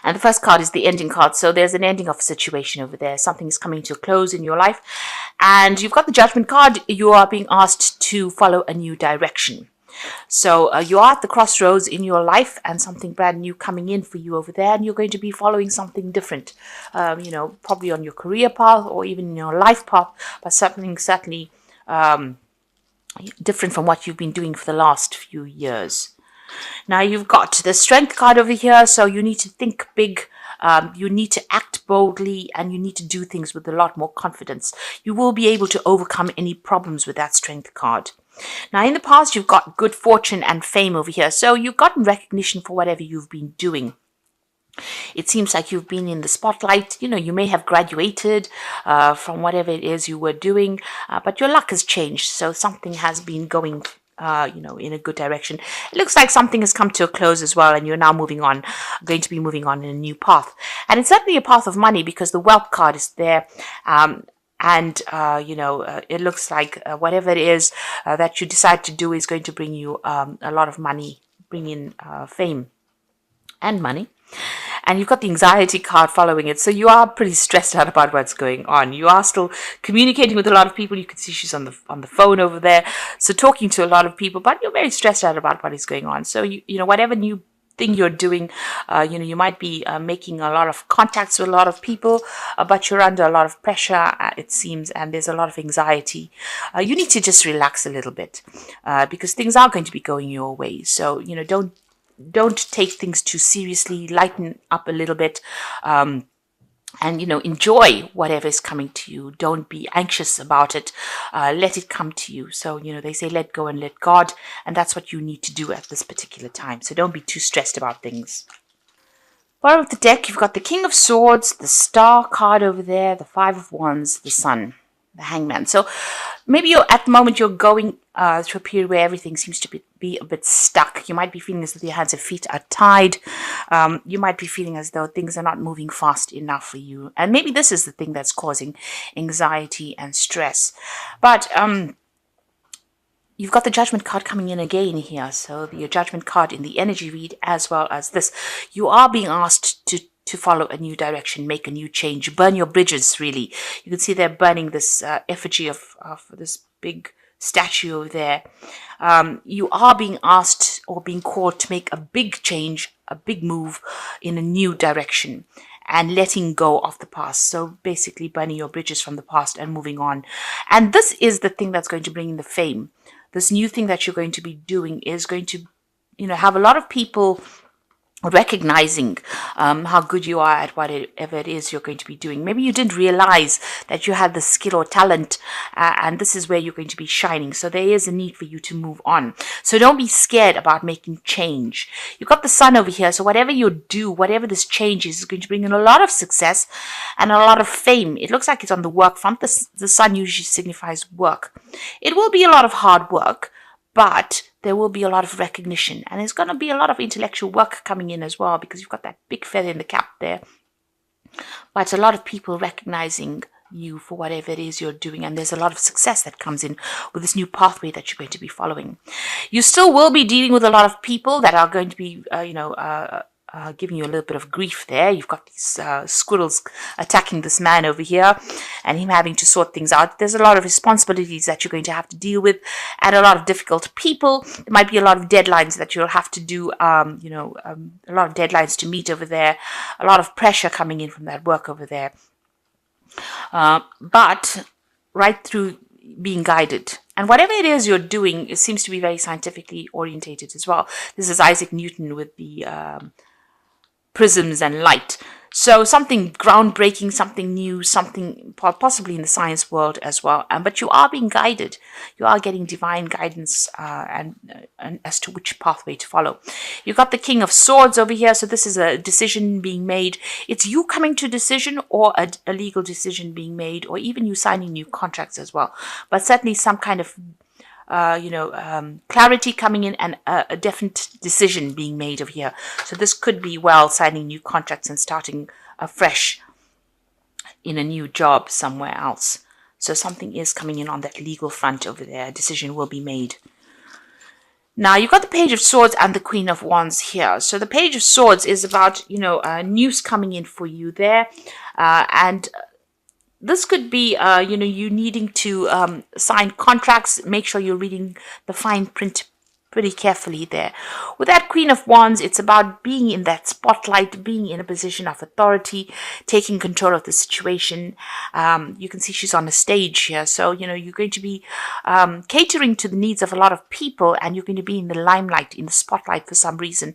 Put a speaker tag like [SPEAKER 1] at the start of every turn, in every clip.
[SPEAKER 1] And the first card is the ending card. So there's an ending of a situation over there. Something is coming to a close in your life. And you've got the Judgment card. You are being asked to follow a new direction. So you are at the crossroads in your life and something brand new coming in for you over there. And you're going to be following something different, probably on your career path or even in your life path, but something certainly different from what you've been doing for the last few years. Now you've got the Strength card over here, so you need to think big, you need to act boldly, and you need to do things with a lot more confidence. You will be able to overcome any problems with that Strength card. Now in the past, you've got good fortune and fame over here, so you've gotten recognition for whatever you've been doing. It seems like you've been in the spotlight. You may have graduated from whatever it is you were doing, but your luck has changed. So something has been going, in a good direction. It looks like something has come to a close as well, and you're now going to be moving on in a new path. And it's certainly a path of money because the Wealth card is there. It looks like whatever it is that you decide to do is going to bring you a lot of money, bring in fame and money. And you've got the Anxiety card following it. So you are pretty stressed out about what's going on. You are still communicating with a lot of people. You can see she's on the phone over there. So talking to a lot of people, but you're very stressed out about what is going on. So, whatever new thing you're doing, you might be making a lot of contacts with a lot of people, but you're under a lot of pressure, it seems, and there's a lot of anxiety. You need to just relax a little bit because things are going to be going your way. So, don't take things too seriously. Lighten up a little bit, and enjoy whatever is coming to you. Don't be anxious about it. Let it come to you. So they say let go and let God, and that's what you need to do at this particular time. So don't be too stressed about things. Bottom of the deck, you've got the King of Swords, the Star card over there, the Five of Wands, the Sun, the Hangman. So maybe at the moment you're going through a period where everything seems to be a bit stuck. You might be feeling as though your hands and feet are tied. You might be feeling as though things are not moving fast enough for you. And maybe this is the thing that's causing anxiety and stress. But you've got the Judgment card coming in again here. So your Judgment card in the energy read as well as this. You are being asked to follow a new direction, make a new change, burn your bridges, really. You can see they're burning this effigy of this big statue over there. You are being asked or being called to make a big change, a big move in a new direction and letting go of the past. So basically burning your bridges from the past and moving on. And this is the thing that's going to bring in the fame. This new thing that you're going to be doing is going to, have a lot of people recognizing how good you are at whatever it is you're going to be doing. Maybe you didn't realize that you had the skill or talent, and this is where you're going to be shining. So there is a need for you to move on. So don't be scared about making change. You've got the Sun over here. So whatever you do, whatever this change is going to bring in a lot of success and a lot of fame. It looks like it's on the work front. The Sun usually signifies work. It will be a lot of hard work, but there will be a lot of recognition, and there's going to be a lot of intellectual work coming in as well because you've got that big feather in the cap there. But a lot of people recognizing you for whatever it is you're doing, and there's a lot of success that comes in with this new pathway that you're going to be following. You still will be dealing with a lot of people that are going to be, giving you a little bit of grief there. You've got these squirrels attacking this man over here and him having to sort things out. There's a lot of responsibilities that you're going to have to deal with and a lot of difficult people. There might be a lot of deadlines that you'll have to do, a lot of deadlines to meet over there, a lot of pressure coming in from that work over there. But right through being guided. And whatever it is you're doing, it seems to be very scientifically orientated as well. This is Isaac Newton with the prisms and light. So something groundbreaking, something new, something possibly in the science world as well. But you are being guided. You are getting divine guidance and as to which pathway to follow. You've got the King of Swords over here. So this is a decision being made. It's you coming to a decision or a legal decision being made, or even you signing new contracts as well. But certainly some kind of clarity coming in and a definite decision being made over here. So this could be signing new contracts and starting afresh in a new job somewhere else. So something is coming in on that legal front over there. A decision will be made. Now you've got the Page of Swords and the Queen of Wands here. So the Page of Swords is about, news coming in for you there. And this could be, you needing to sign contracts. Make sure you're reading the fine print pretty carefully there. With that Queen of Wands, it's about being in that spotlight, being in a position of authority, taking control of the situation. You can see she's on a stage here. So, you're going to be catering to the needs of a lot of people, and you're going to be in the limelight, in the spotlight for some reason.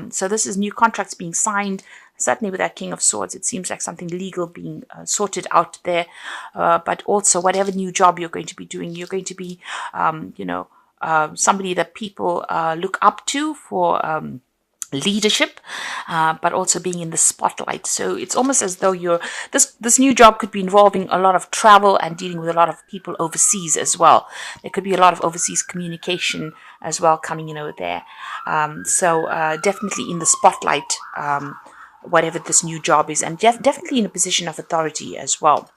[SPEAKER 1] So this is new contracts being signed. Certainly with that King of Swords, it seems like something legal being sorted out there. But also whatever new job you're going to be doing, you're going to be, somebody that people look up to for leadership, but also being in the spotlight. So it's almost as though this new job could be involving a lot of travel and dealing with a lot of people overseas as well. There could be a lot of overseas communication as well coming in over there. So definitely in the spotlight, whatever this new job is, and definitely in a position of authority as well.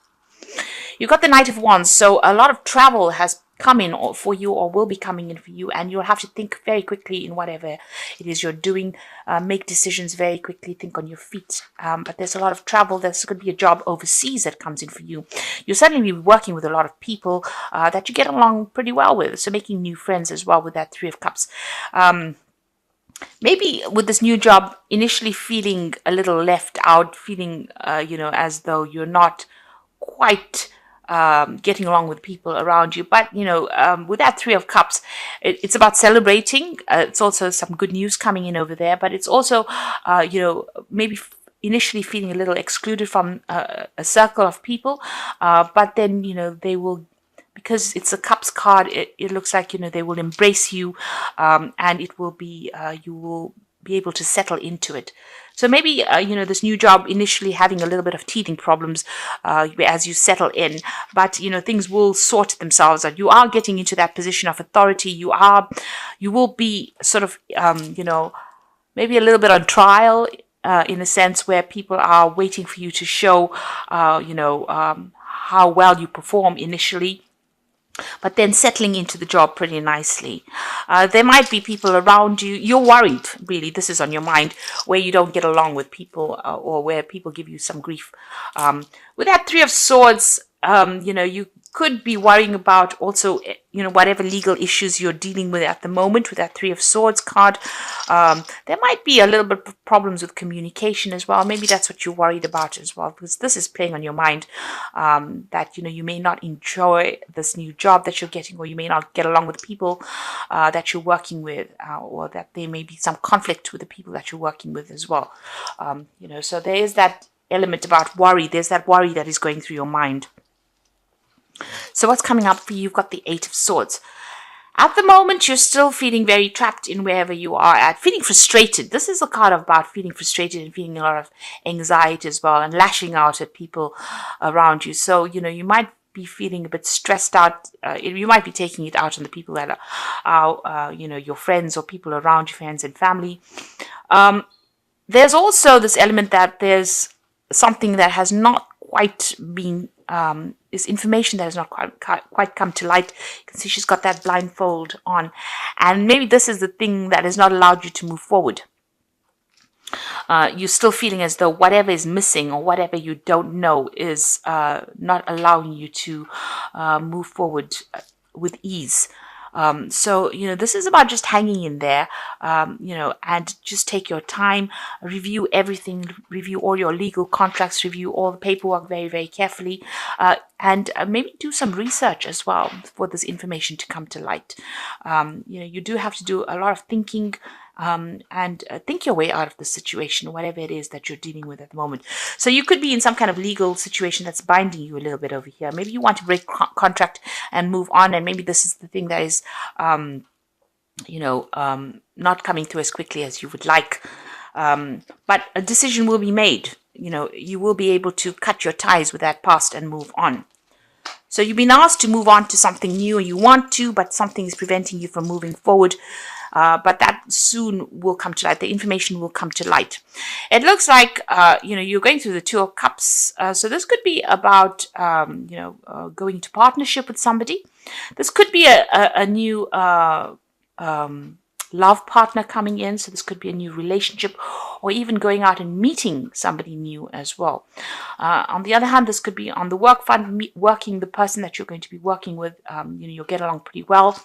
[SPEAKER 1] You've got the Knight of Wands, so a lot of travel has come in for you or will be coming in for you, and you'll have to think very quickly in whatever it is you're doing. Make decisions very quickly, think on your feet. But there's a lot of travel. There's going to be a job overseas that comes in for you. You'll certainly be working with a lot of people that you get along pretty well with, so making new friends as well with that Three of Cups. Maybe with this new job, initially feeling a little left out, feeling, as though you're not quite getting along with people around you. But, with that Three of Cups, it's about celebrating. It's also some good news coming in over there. But it's also, maybe initially feeling a little excluded from a circle of people. But then, they will, because it's a Cups card, it looks like, they will embrace you, and it will be, you will be able to settle into it. So maybe, this new job initially having a little bit of teething problems as you settle in, but, things will sort themselves out. You are getting into that position of authority. You will be sort of, maybe a little bit on trial, in a sense where people are waiting for you to show, how well you perform initially, but then settling into the job pretty nicely. There might be people around you. You're worried, really. This is on your mind, where you don't get along with people, or where people give you some grief. With that Three of Swords, you could be worrying about also, whatever legal issues you're dealing with at the moment with that Three of Swords card. There might be a little bit of problems with communication as well. Maybe that's what you're worried about as well, because this is playing on your mind, that, you may not enjoy this new job that you're getting, or you may not get along with the people that you're working with, or that there may be some conflict with the people that you're working with as well. So there is that element about worry. There's that worry that is going through your mind. So what's coming up for you? You've got the Eight of Swords. At the moment, you're still feeling very trapped in wherever you are at, feeling frustrated. This is a card about feeling frustrated and feeling a lot of anxiety as well, and lashing out at people around you. So, you might be feeling a bit stressed out. You might be taking it out on the people that are your friends or people around you, friends and family. There's also this element that there's something that has not quite been, is information that has not quite come to light. You can see she's got that blindfold on, and maybe this is the thing that has not allowed you to move forward. You're still feeling as though whatever is missing or whatever you don't know is not allowing you to move forward with ease. So, this is about just hanging in there, and just take your time, review everything, review all your legal contracts, review all the paperwork very, very carefully, and maybe do some research as well for this information to come to light. You do have to do a lot of thinking, and think your way out of the situation, whatever it is that you're dealing with at the moment. So you could be in some kind of legal situation that's binding you a little bit over here. Maybe you want to break contract and move on, and maybe this is the thing that is, not coming through as quickly as you would like. But a decision will be made. You will be able to cut your ties with that past and move on. So you've been asked to move on to something new, and you want to, but something is preventing you from moving forward. But that soon will come to light. The information will come to light. It looks like, you're going through the Two of Cups. So this could be about, going into partnership with somebody. This could be a new love partner coming in. So this could be a new relationship, or even going out and meeting somebody new as well. On the other hand, this could be on the work front, working the person that you're going to be working with. You'll get along pretty well,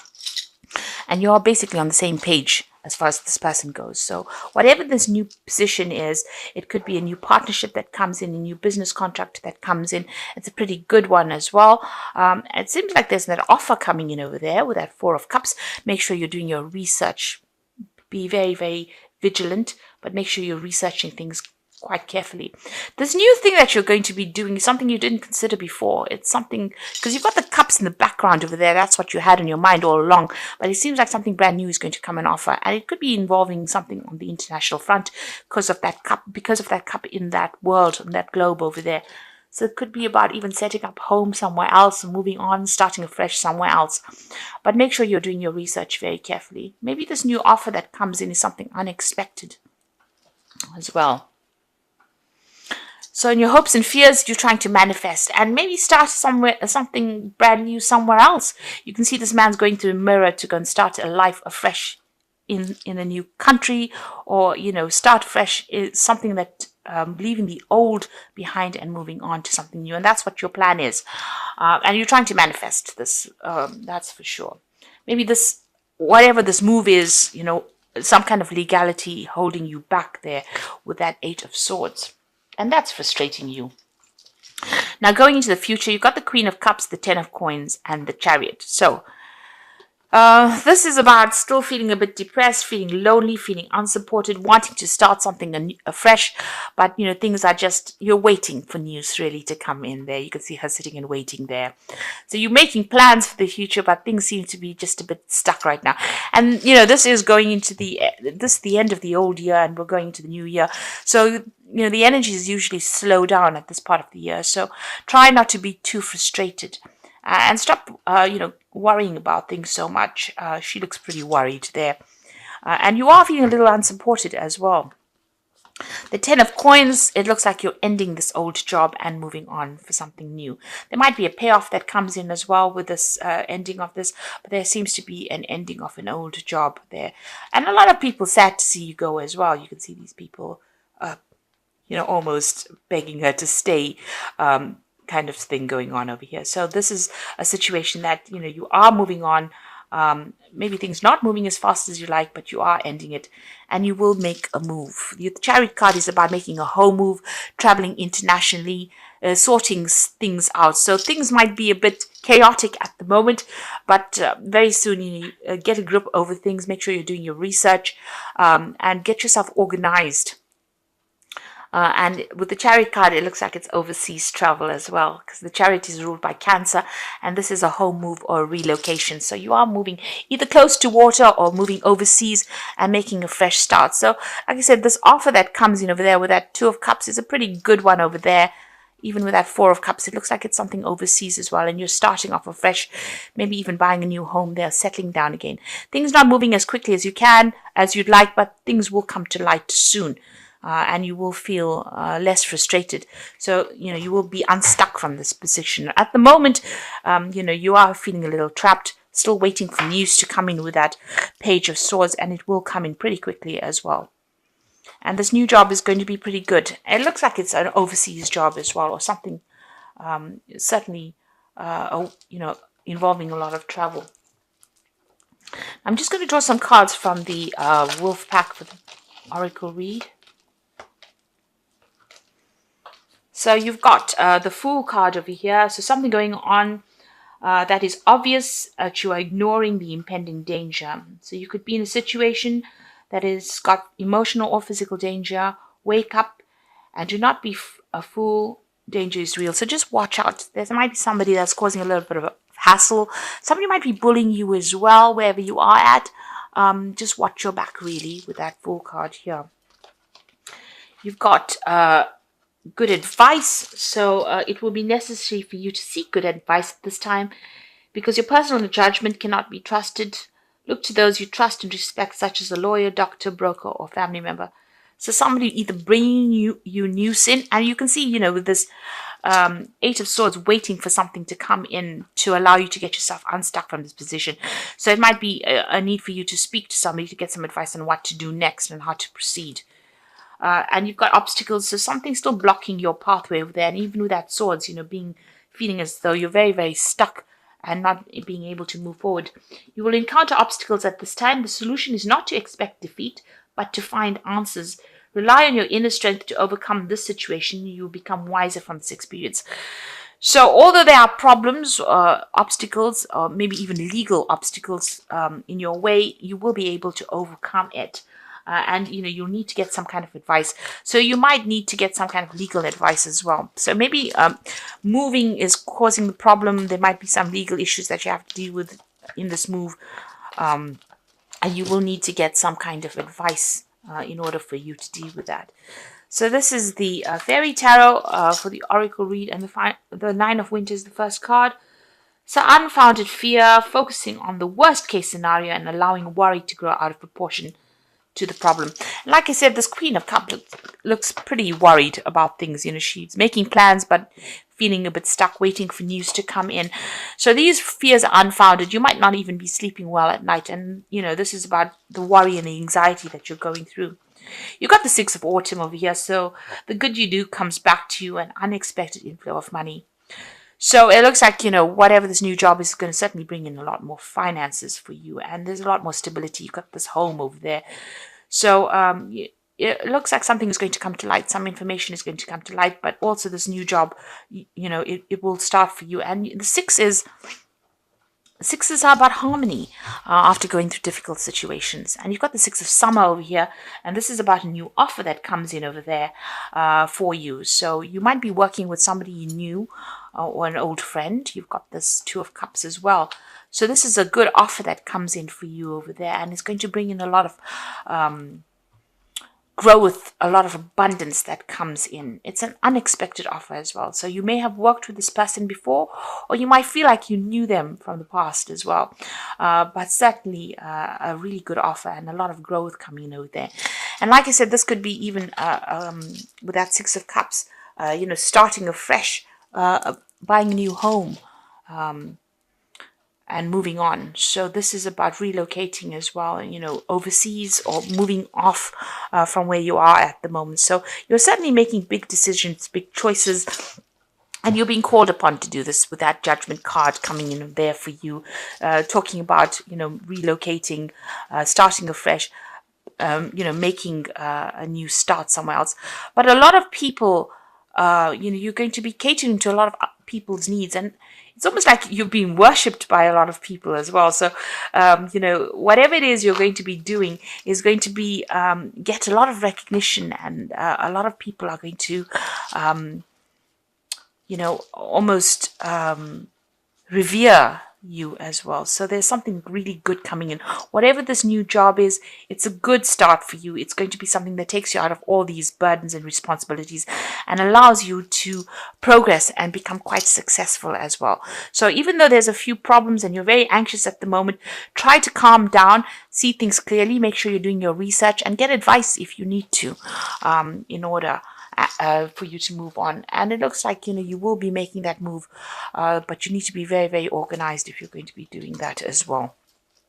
[SPEAKER 1] and you're basically on the same page as far as this person goes. So whatever this new position is, it could be a new partnership that comes in, a new business contract that comes in. It's a pretty good one as well. It seems like there's an offer coming in over there with that Four of Cups. Make sure you're doing your research. Be very, very vigilant, but make sure you're researching things quite carefully. This new thing that you're going to be doing is something you didn't consider before. It's something, because you've got the cups in the background over there. That's what you had in your mind all along. But it seems like something brand new is going to come and offer. And it could be involving something on the international front because of that cup in that world, in that globe over there. So it could be about even setting up home somewhere else and moving on, starting afresh somewhere else. But make sure you're doing your research very carefully. Maybe this new offer that comes in is something unexpected as well. So in your hopes and fears, you're trying to manifest and maybe start something brand new somewhere else. You can see this man's going to a mirror to go and start a life afresh in a new country, or, start fresh is something that leaving the old behind and moving on to something new. And that's what your plan is. And you're trying to manifest this. That's for sure. Maybe whatever this move is, some kind of legality holding you back there with that Eight of Swords. And that's frustrating you. Now, going into the future, you've got the Queen of Cups, the Ten of Coins, and the Chariot. So, this is about still feeling a bit depressed, feeling lonely, feeling unsupported, wanting to start something afresh. But, things are just, you're waiting for news really to come in there. You can see her sitting and waiting there. So you're making plans for the future, but things seem to be just a bit stuck right now. And, this is going into the end of the old year, and we're going into the new year. So, the energy is usually slow down at this part of the year. So try not to be too frustrated. And stop, worrying about things so much. She looks pretty worried there. And you are feeling a little unsupported as well. The Ten of Coins, it looks like you're ending this old job and moving on for something new. There might be a payoff that comes in as well with this ending of this, but there seems to be an ending of an old job there. And a lot of people sad to see you go as well. You can see these people, almost begging her to stay. Kind of thing going on over here. So this is a situation that, you are moving on. Maybe things not moving as fast as you like, but you are ending it, and you will make a move. The Chariot card is about making a home move, traveling internationally, sorting things out. So things might be a bit chaotic at the moment, but very soon you get a grip over things. Make sure you're doing your research and get yourself organized. And with the Chariot card, it looks like it's overseas travel as well, because the Chariot is ruled by Cancer, and this is a home move or a relocation. So you are moving either close to water or moving overseas and making a fresh start. So, like I said, this offer that comes in over there with that Two of Cups is a pretty good one over there. Even with that Four of Cups, it looks like it's something overseas as well, and you're starting off afresh, maybe even buying a new home there, settling down again. Things not moving as quickly as you'd like, but things will come to light soon. And you will feel less frustrated. So, you will be unstuck from this position. At the moment, you are feeling a little trapped, still waiting for news to come in with that Page of Swords, and it will come in pretty quickly as well. And this new job is going to be pretty good. It looks like it's an overseas job as well, or something certainly, involving a lot of travel. I'm just going to draw some cards from the Wolf Pack for the Oracle read. So you've got the Fool card over here. So something going on that is obvious that you are ignoring the impending danger. So you could be in a situation that has got emotional or physical danger. Wake up and do not be a fool. Danger is real. So just watch out. There might be somebody that's causing a little bit of a hassle. Somebody might be bullying you as well, wherever you are at. Just watch your back, really, with that Fool card here. You've got good advice, so it will be necessary for you to seek good advice at this time, because your personal judgment cannot be trusted. Look to those you trust and respect, such as a lawyer, doctor, broker, or family member. So somebody either bringing you news in, and you can see, with this Eight of Swords waiting for something to come in to allow you to get yourself unstuck from this position. So it might be a need for you to speak to somebody to get some advice on what to do next and how to proceed. And you've got obstacles, so something's still blocking your pathway over there. And even with that Swords, feeling as though you're very, very stuck and not being able to move forward. You will encounter obstacles at this time. The solution is not to expect defeat, but to find answers. Rely on your inner strength to overcome this situation. You will become wiser from this experience. So although there are problems, obstacles, or maybe even legal obstacles in your way, you will be able to overcome it. And you'll need to get some kind of advice. So you might need to get some kind of legal advice as well. So maybe moving is causing the problem. There might be some legal issues that you have to deal with in this move. And you will need to get some kind of advice in order for you to deal with that. So this is the Fairy Tarot for the Oracle read. And the Nine of Winter is the first card. So unfounded fear, focusing on the worst case scenario and allowing worry to grow out of proportion to the problem. Like I said, this Queen of Cups looks pretty worried about things. She's making plans but feeling a bit stuck, waiting for news to come in. So these fears are unfounded. You might not even be sleeping well at night, and this is about the worry and the anxiety that you're going through. You've got the Six of Autumn over here, so the good you do comes back to you, an unexpected inflow of money. So it looks like, whatever this new job is going to certainly bring in a lot more finances for you. And there's a lot more stability. You've got this home over there. So it looks like something is going to come to light. Some information is going to come to light. But also this new job, it will start for you. And the sixes are about harmony after going through difficult situations. And you've got the Six of Summer over here. And this is about a new offer that comes in over there for you. So you might be working with somebody you knew or an old friend. You've got this Two of Cups as well. So this is a good offer that comes in for you over there. And it's going to bring in a lot of growth, a lot of abundance that comes in. It's an unexpected offer as well. So you may have worked with this person before, or you might feel like you knew them from the past as well. But certainly a really good offer and a lot of growth coming over there. And like I said, this could be even with that Six of Cups, starting afresh, buying a new home, and moving on. So this is about relocating as well, overseas or moving off from where you are at the moment. So you're certainly making big decisions, big choices, and you're being called upon to do this with that Judgment card coming in there for you, talking about, relocating, starting afresh, making a new start somewhere else. But a lot of people, you're going to be catering to a lot of people's needs, and it's almost like you're being worshipped by a lot of people as well. So, whatever it is you're going to be doing is going to be get a lot of recognition, and a lot of people are going to, almost revere you as well. So there's something really good coming in. Whatever this new job is, it's a good start for you. It's going to be something that takes you out of all these burdens and responsibilities and allows you to progress and become quite successful as well. So even though there's a few problems and you're very anxious at the moment, try to calm down, see things clearly, make sure you're doing your research, and get advice if you need to in order for you to move on. And it looks like you will be making that move, but you need to be very, very organized if you're going to be doing that as well.